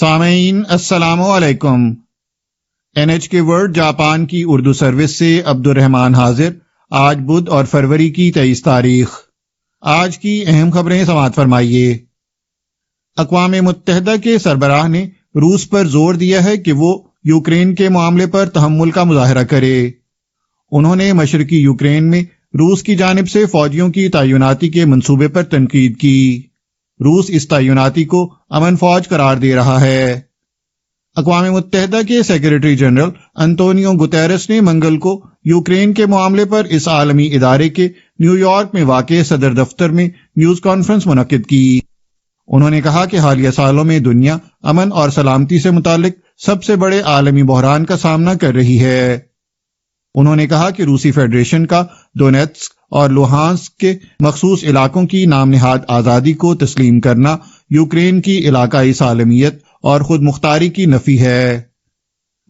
سامعین السلام علیکم۔ NHK ورلڈ جاپان کی اردو سروس سے عبد الرحمان حاضر۔ آج بدھ اور فروری کی 23 تاریخ۔ آج کی اہم خبریں سماعت فرمائیے۔ اقوام متحدہ کے سربراہ نے روس پر زور دیا ہے کہ وہ یوکرین کے معاملے پر تحمل کا مظاہرہ کرے۔ انہوں نے مشرقی یوکرین میں روس کی جانب سے فوجیوں کی تعیناتی کے منصوبے پر تنقید کی۔ روس اس تعیناتی کو امن فوج قرار دے رہا ہے۔ اقوام متحدہ کے سیکریٹری جنرل انطونیو گوتیرس نے منگل کو یوکرین کے معاملے پر اس عالمی ادارے کے نیو یارک میں واقع صدر دفتر میں نیوز کانفرنس منعقد کی۔ انہوں نے کہا کہ حالیہ سالوں میں دنیا امن اور سلامتی سے متعلق سب سے بڑے عالمی بحران کا سامنا کر رہی ہے۔ انہوں نے کہا کہ روسی فیڈریشن کا دونیتسک اور لوہانسک کے مخصوص علاقوں کی نام نہاد آزادی کو تسلیم کرنا یوکرین کی علاقائی سالمیت اور خود مختاری کی نفی ہے۔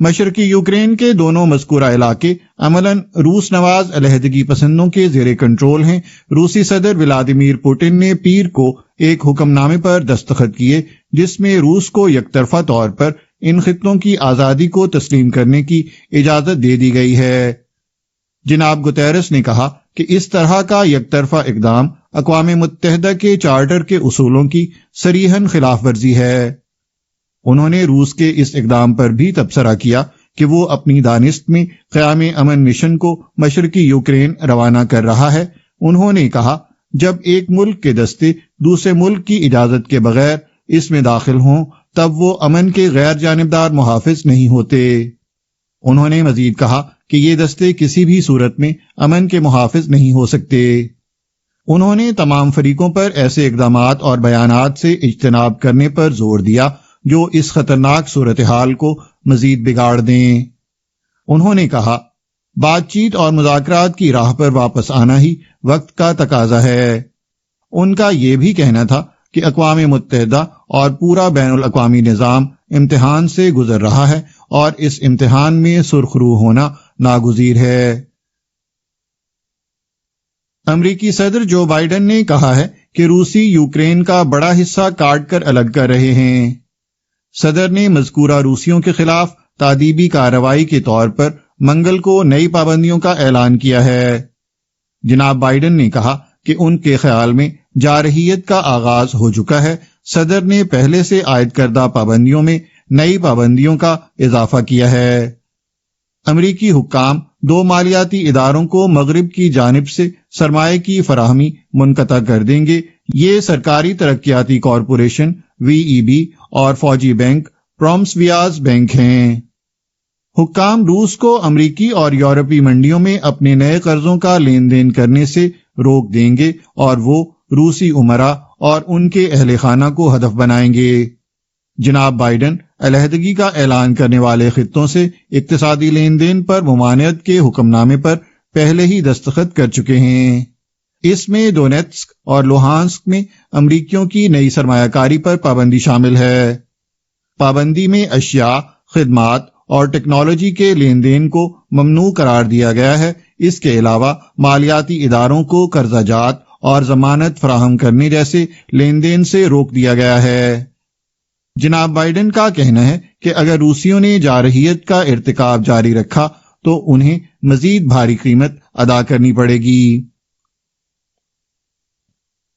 مشرقی یوکرین کے دونوں مذکورہ علاقے عملاً روس نواز علیحدگی پسندوں کے زیر کنٹرول ہیں۔ روسی صدر ولادیمیر پوٹن نے پیر کو ایک حکم نامے پر دستخط کیے جس میں روس کو یک طرفہ طور پر ان خطوں کی آزادی کو تسلیم کرنے کی اجازت دے دی گئی ہے۔ جناب گوتیرس نے کہا کہ اس طرح کا یک طرفہ اقدام اقوام متحدہ کے چارٹر کے اصولوں کی صریحاً خلاف ورزی ہے۔ انہوں نے روس کے اس اقدام پر بھی تبصرہ کیا کہ وہ اپنی دانست میں قیام امن مشن کو مشرقی یوکرین روانہ کر رہا ہے۔ انہوں نے کہا جب ایک ملک کے دستے دوسرے ملک کی اجازت کے بغیر اس میں داخل ہوں تب وہ امن کے غیر جانبدار محافظ نہیں ہوتے۔ انہوں نے مزید کہا کہ یہ دستے کسی بھی صورت میں امن کے محافظ نہیں ہو سکتے۔ انہوں نے تمام فریقوں پر ایسے اقدامات اور بیانات سے اجتناب کرنے پر زور دیا جو اس خطرناک صورتحال کو مزید بگاڑ دیں۔ انہوں نے کہا بات چیت اور مذاکرات کی راہ پر واپس آنا ہی وقت کا تقاضا ہے۔ ان کا یہ بھی کہنا تھا کہ اقوام متحدہ اور پورا بین الاقوامی نظام امتحان سے گزر رہا ہے اور اس امتحان میں سرخ رو ہونا ناگزیر ہے۔ امریکی صدر جو بائیڈن نے کہا ہے کہ روسی یوکرین کا بڑا حصہ کاٹ کر الگ کر رہے ہیں۔ صدر نے مذکورہ روسیوں کے خلاف تادیبی کارروائی کے طور پر منگل کو نئی پابندیوں کا اعلان کیا ہے۔ جناب بائیڈن نے کہا کہ ان کے خیال میں جارحیت کا آغاز ہو چکا ہے۔ صدر نے پہلے سے عائد کردہ پابندیوں میں نئی پابندیوں کا اضافہ کیا ہے۔ امریکی حکام 2 مالیاتی اداروں کو مغرب کی جانب سے سرمایہ کی فراہمی منقطع کر دیں گے۔ یہ سرکاری ترقیاتی کارپوریشن VEB اور فوجی بینک پرومسویاز بینک ہیں۔ حکام روس کو امریکی اور یورپی منڈیوں میں اپنے نئے قرضوں کا لین دین کرنے سے روک دیں گے اور وہ روسی امراء اور ان کے اہل خانہ کو ہدف بنائیں گے۔ جناب بائیڈن علیحدگی کا اعلان کرنے والے خطوں سے اقتصادی لین دین پر ممانعت کے حکم نامے پر پہلے ہی دستخط کر چکے ہیں۔ اس میں دونیتسک اور لوہانسک میں امریکیوں کی نئی سرمایہ کاری پر پابندی شامل ہے۔ پابندی میں اشیاء، خدمات اور ٹیکنالوجی کے لین دین کو ممنوع قرار دیا گیا ہے۔ اس کے علاوہ مالیاتی اداروں کو قرضہ جات اور ضمانت فراہم کرنے جیسے لین دین سے روک دیا گیا ہے۔ جناب بائیڈن کا کہنا ہے کہ اگر روسیوں نے جارحیت کا ارتکاب جاری رکھا تو انہیں مزید بھاری قیمت ادا کرنی پڑے گی۔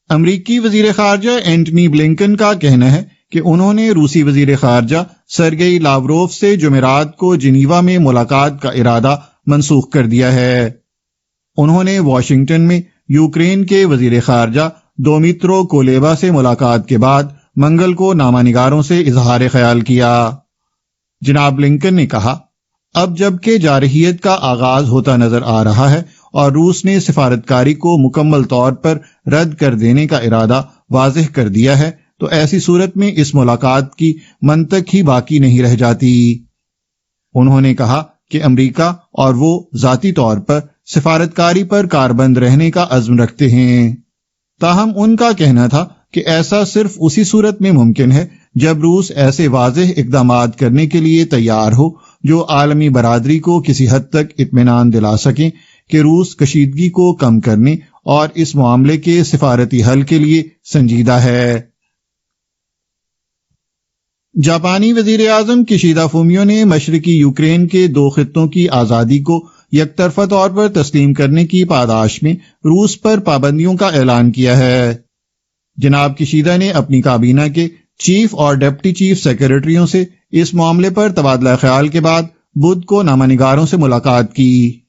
امریکی وزیر خارجہ اینٹنی بلنکن کا کہنا ہے کہ انہوں نے روسی وزیر خارجہ سرگئی لاوروف سے جمعرات کو جنیوا میں ملاقات کا ارادہ منسوخ کر دیا ہے۔ انہوں نے واشنگٹن میں یوکرین کے وزیر خارجہ دومیترو کولیبا سے ملاقات کے بعد منگل کو نامہ نگاروں سے اظہار خیال کیا۔ جناب لنکن نے کہا اب جب کہ جارحیت کا آغاز ہوتا نظر آ رہا ہے اور روس نے سفارتکاری کو مکمل طور پر رد کر دینے کا ارادہ واضح کر دیا ہے تو ایسی صورت میں اس ملاقات کی منطق ہی باقی نہیں رہ جاتی۔ انہوں نے کہا کہ امریکہ اور وہ ذاتی طور پر سفارتکاری پر کاربند رہنے کا عزم رکھتے ہیں۔ تاہم ان کا کہنا تھا کہ ایسا صرف اسی صورت میں ممکن ہے جب روس ایسے واضح اقدامات کرنے کے لیے تیار ہو جو عالمی برادری کو کسی حد تک اطمینان دلا سکیں کہ روس کشیدگی کو کم کرنے اور اس معاملے کے سفارتی حل کے لیے سنجیدہ ہے۔ جاپانی وزیر اعظم کشیدا فومیو نے مشرقی یوکرین کے 2 خطوں کی آزادی کو یک طرفہ طور پر تسلیم کرنے کی پاداش میں روس پر پابندیوں کا اعلان کیا ہے۔ جناب کشیدا نے اپنی کابینہ کے چیف اور ڈپٹی چیف سیکرٹریوں سے اس معاملے پر تبادلہ خیال کے بعد بدھ کو نامہ نگاروں سے ملاقات کی۔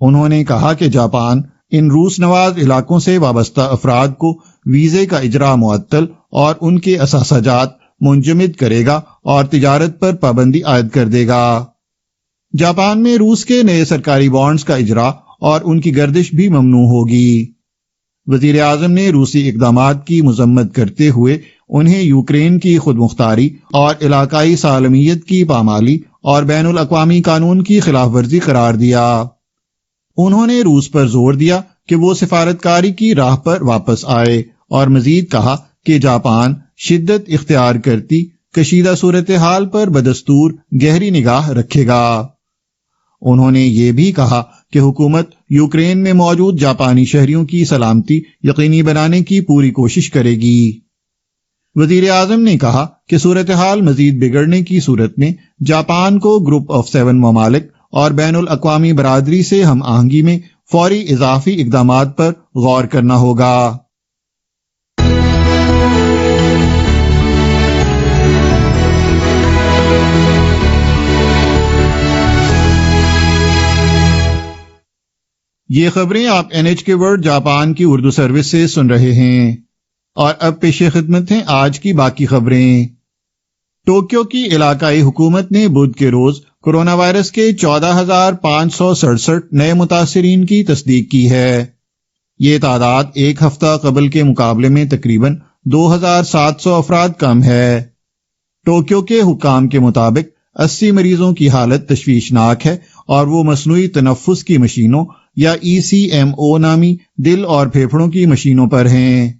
انہوں نے کہا کہ جاپان ان روس نواز علاقوں سے وابستہ افراد کو ویزے کا اجراء معطل اور ان کے اثاثہ جات منجمد کرے گا اور تجارت پر پابندی عائد کر دے گا۔ جاپان میں روس کے نئے سرکاری بانڈز کا اجراء اور ان کی گردش بھی ممنوع ہوگی۔ وزیر اعظم نے روسی اقدامات کی مذمت کرتے ہوئے انہیں یوکرین کی خود مختاری اور علاقائی سالمیت کی پامالی اور بین الاقوامی قانون کی خلاف ورزی قرار دیا۔ انہوں نے روس پر زور دیا کہ وہ سفارتکاری کی راہ پر واپس آئے اور مزید کہا کہ جاپان شدت اختیار کرتی کشیدہ صورتحال پر بدستور گہری نگاہ رکھے گا۔ انہوں نے یہ بھی کہا کہ حکومت یوکرین میں موجود جاپانی شہریوں کی سلامتی یقینی بنانے کی پوری کوشش کرے گی۔ وزیر اعظم نے کہا کہ صورتحال مزید بگڑنے کی صورت میں جاپان کو گروپ آف 7 ممالک اور بین الاقوامی برادری سے ہم آہنگی میں فوری اضافی اقدامات پر غور کرنا ہوگا۔ یہ خبریں آپ NHK ورلڈ جاپان کی اردو سروس سے سن رہے ہیں، اور اب پیش خدمت ہیں آج کی باقی خبریں۔ ٹوکیو کی علاقائی حکومت نے بدھ کے روز کورونا وائرس کے 14,567 نئے متاثرین کی تصدیق کی ہے۔ یہ تعداد ایک ہفتہ قبل کے مقابلے میں تقریباً 2,700 افراد کم ہے۔ ٹوکیو کے حکام کے مطابق 80 مریضوں کی حالت تشویشناک ہے اور وہ مصنوعی تنفس کی مشینوں یا ECMO نامی دل اور پھیپھڑوں کی مشینوں پر ہیں۔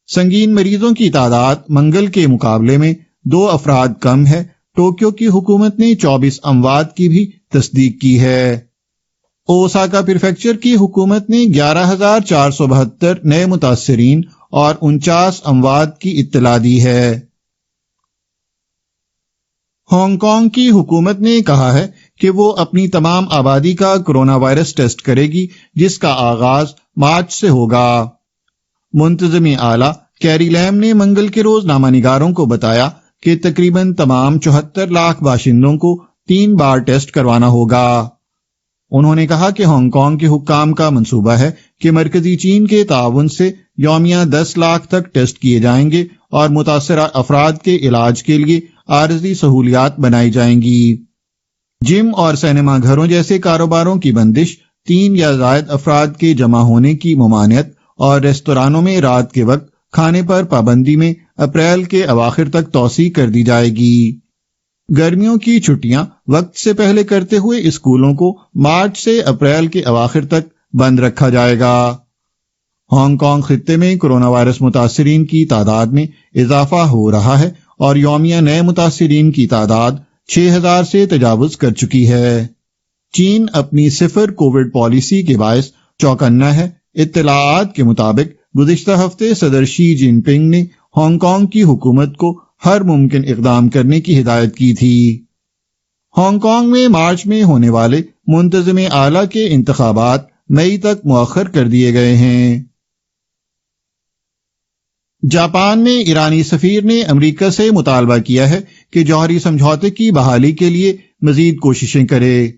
سنگین مریضوں کی تعداد منگل کے مقابلے میں 2 افراد کم ہے۔ ٹوکیو کی حکومت نے 24 اموات کی بھی تصدیق کی ہے۔ اوساکا پریفیکچر کی حکومت نے 11,472 نئے متاثرین اور 49 اموات کی اطلاع دی ہے۔ ہانگ کانگ کی حکومت نے کہا ہے کہ وہ اپنی تمام آبادی کا کورونا وائرس ٹیسٹ کرے گی، جس کا آغاز مارچ سے ہوگا۔ منتظم اعلیٰ کیری لیم نے منگل کے روز نامہ نگاروں کو بتایا کہ تقریباً تمام 74 لاکھ باشندوں کو 3 بار ٹیسٹ کروانا ہوگا۔ انہوں نے کہا کہ ہانگ کانگ کے حکام کا منصوبہ ہے کہ مرکزی چین کے تعاون سے یومیہ 10 لاکھ تک ٹیسٹ کیے جائیں گے اور متاثرہ افراد کے علاج کے لیے عارضی سہولیات بنائی جائیں گی۔ جم اور سینما گھروں جیسے کاروباروں کی بندش، 3 یا زائد افراد کے جمع ہونے کی ممانعت اور ریستورانوں میں رات کے وقت کھانے پر پابندی میں اپریل کے اواخر تک توسیع کر دی جائے گی۔ گرمیوں کی چھٹیاں وقت سے پہلے کرتے ہوئے اسکولوں کو مارچ سے اپریل کے اواخر تک بند رکھا جائے گا۔ ہانگ کانگ خطے میں کورونا وائرس متاثرین کی تعداد میں اضافہ ہو رہا ہے اور یومیہ نئے متاثرین کی تعداد 6,000 سے تجاوز کر چکی ہے۔ چین اپنی 0 کووڈ پالیسی کے باعث چوکنا ہے۔ اطلاعات کے مطابق گزشتہ ہفتے صدر شی جن پنگ نے ہانگ کانگ کی حکومت کو ہر ممکن اقدام کرنے کی ہدایت کی تھی۔ ہانگ کانگ میں مارچ میں ہونے والے منتظم اعلیٰ کے انتخابات مئی تک مؤخر کر دیے گئے ہیں۔ جاپان میں ایرانی سفیر نے امریکہ سے مطالبہ کیا ہے کہ جوہری سمجھوتے کی بحالی کے لیے مزید کوششیں کرے۔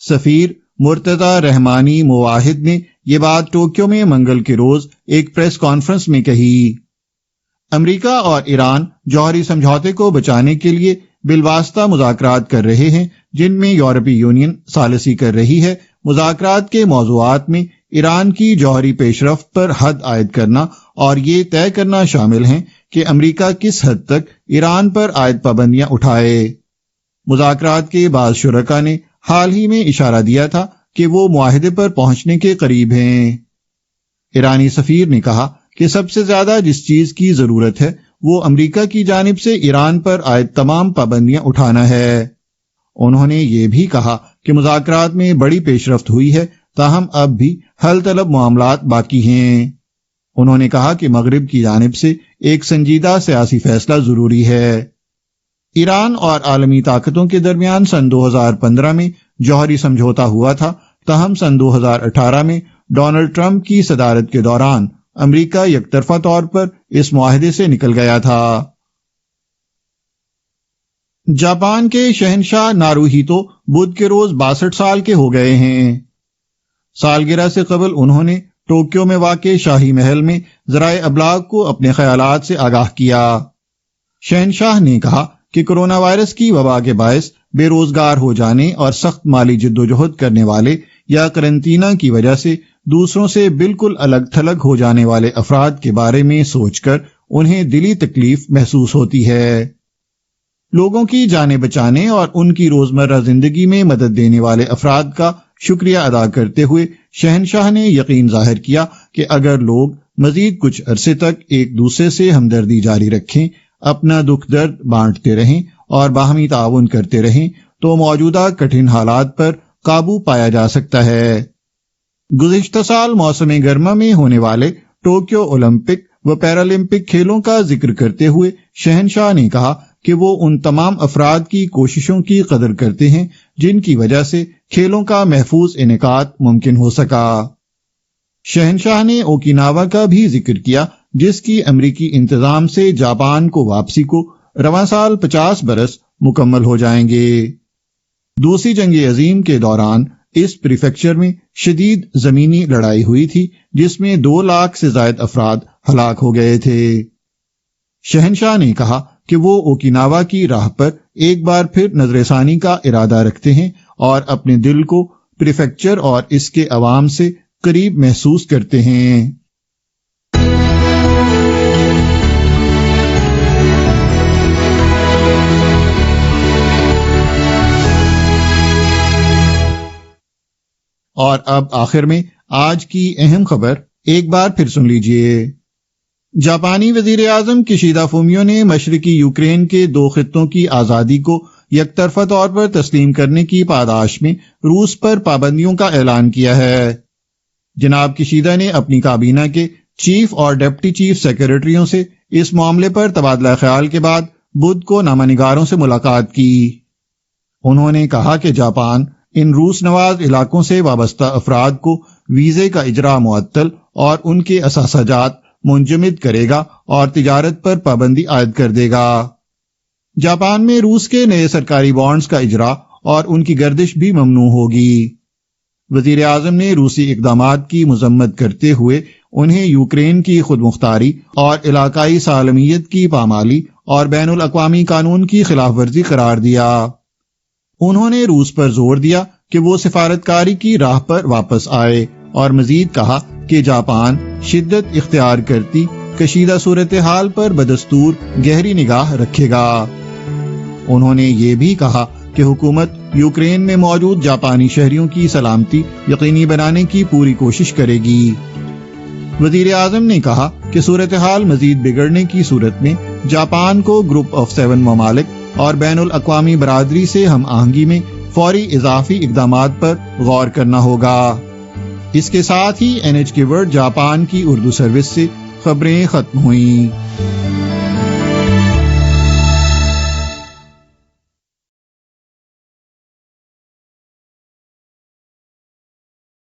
سفیر مرتضی رحمانی مواحد نے یہ بات ٹوکیو میں منگل کے روز ایک پریس کانفرنس میں کہی۔ امریکہ اور ایران جوہری سمجھوتے کو بچانے کے لیے بالواسطہ مذاکرات کر رہے ہیں، جن میں یورپی یونین ثالثی کر رہی ہے۔ مذاکرات کے موضوعات میں ایران کی جوہری پیش رفت پر حد عائد کرنا اور یہ طے کرنا شامل ہیں کہ امریکہ کس حد تک ایران پر عائد پابندیاں اٹھائے۔ مذاکرات کے بعض شرکاء نے حال ہی میں اشارہ دیا تھا کہ وہ معاہدے پر پہنچنے کے قریب ہیں۔ ایرانی سفیر نے کہا کہ سب سے زیادہ جس چیز کی ضرورت ہے وہ امریکہ کی جانب سے ایران پر عائد تمام پابندیاں اٹھانا ہے۔ انہوں نے یہ بھی کہا کہ مذاکرات میں بڑی پیش رفت ہوئی ہے، تاہم اب بھی حل طلب معاملات باقی ہیں۔ انہوں نے کہا کہ مغرب کی جانب سے ایک سنجیدہ سیاسی فیصلہ ضروری ہے۔ ایران اور عالمی طاقتوں کے درمیان سن 2015 میں جوہری سمجھوتا ہوا تھا، تاہم سن 2018 میں ڈونلڈ ٹرمپ کی صدارت کے دوران امریکہ یک طرفہ طور پر اس معاہدے سے نکل گیا تھا۔ جاپان کے شہنشاہ ناروہیتو بدھ کے روز 62 سال کے ہو گئے ہیں۔ سالگرہ سے قبل انہوں نے ٹوکیو میں واقع شاہی محل میں ذرائع ابلاغ کو اپنے خیالات سے آگاہ کیا۔ شہنشاہ نے کہا کہ کرونا وائرس کی وبا کے باعث بے روزگار ہو جانے اور سخت مالی جدوجہد کرنے والے یا قرنطینہ کی وجہ سے دوسروں سے بالکل الگ تھلگ ہو جانے والے افراد کے بارے میں سوچ کر انہیں دلی تکلیف محسوس ہوتی ہے۔ لوگوں کی جانیں بچانے اور ان کی روزمرہ زندگی میں مدد دینے والے افراد کا شکریہ ادا کرتے ہوئے شہنشاہ نے یقین ظاہر کیا کہ اگر لوگ مزید کچھ عرصے تک ایک دوسرے سے ہمدردی جاری رکھیں، اپنا دکھ درد بانٹتے رہیں اور باہمی تعاون کرتے رہیں تو موجودہ کٹھن حالات پر قابو پایا جا سکتا ہے۔ گزشتہ سال موسم گرما میں ہونے والے ٹوکیو اولمپک و پیرالمپک کھیلوں کا ذکر کرتے ہوئے شہنشاہ نے کہا کہ وہ ان تمام افراد کی کوششوں کی قدر کرتے ہیں جن کی وجہ سے کھیلوں کا محفوظ انعقاد ممکن ہو سکا۔ شہنشاہ نے اوکیناوا کا بھی ذکر کیا، جس کی امریکی انتظام سے جاپان کو واپسی کو رواں سال 50 برس مکمل ہو جائیں گے۔ دوسری جنگ عظیم کے دوران اس پریفیکچر میں شدید زمینی لڑائی ہوئی تھی جس میں 2 لاکھ سے زائد افراد ہلاک ہو گئے تھے۔ شہنشاہ نے کہا کہ وہ اوکیناوا کی راہ پر ایک بار پھر نظر ثانی کا ارادہ رکھتے ہیں اور اپنے دل کو پریفیکچر اور اس کے عوام سے قریب محسوس کرتے ہیں۔ اور اب آخر میں آج کی اہم خبر ایک بار پھر سن لیجئے۔ جاپانی وزیر اعظم کشیدا فومیو نے مشرقی یوکرین کے 2 خطوں کی آزادی کو یک طرفہ طور پر تسلیم کرنے کی پاداش میں روس پر پابندیوں کا اعلان کیا ہے۔ جناب کشیدا نے اپنی کابینہ کے چیف اور ڈپٹی چیف سیکرٹریوں سے اس معاملے پر تبادلہ خیال کے بعد بدھ کو نامہ نگاروں سے ملاقات کی۔ انہوں نے کہا کہ جاپان ان روس نواز علاقوں سے وابستہ افراد کو ویزے کا اجراء معطل اور ان کے اثاثہ جات منجمد کرے گا اور تجارت پر پابندی عائد کر دے گا۔ جاپان میں روس کے نئے سرکاری بانڈز کا اجراء اور ان کی گردش بھی ممنوع ہوگی۔ وزیر اعظم نے روسی اقدامات کی مذمت کرتے ہوئے انہیں یوکرین کی خود مختاری اور علاقائی سالمیت کی پامالی اور بین الاقوامی قانون کی خلاف ورزی قرار دیا۔ انہوں نے روس پر زور دیا کہ وہ سفارتکاری کی راہ پر واپس آئے اور مزید کہا کہ جاپان شدت اختیار کرتی کشیدہ صورتحال پر بدستور گہری نگاہ رکھے گا۔ انہوں نے یہ بھی کہا کہ حکومت یوکرین میں موجود جاپانی شہریوں کی سلامتی یقینی بنانے کی پوری کوشش کرے گی۔ وزیر اعظم نے کہا کہ صورتحال مزید بگڑنے کی صورت میں جاپان کو گروپ آف 7 ممالک اور بین الاقوامی برادری سے ہم آہنگی میں فوری اضافی اقدامات پر غور کرنا ہوگا۔ اس کے ساتھ ہی NHK ورلڈ جاپان کی اردو سروس سے خبریں ختم ہوئیں۔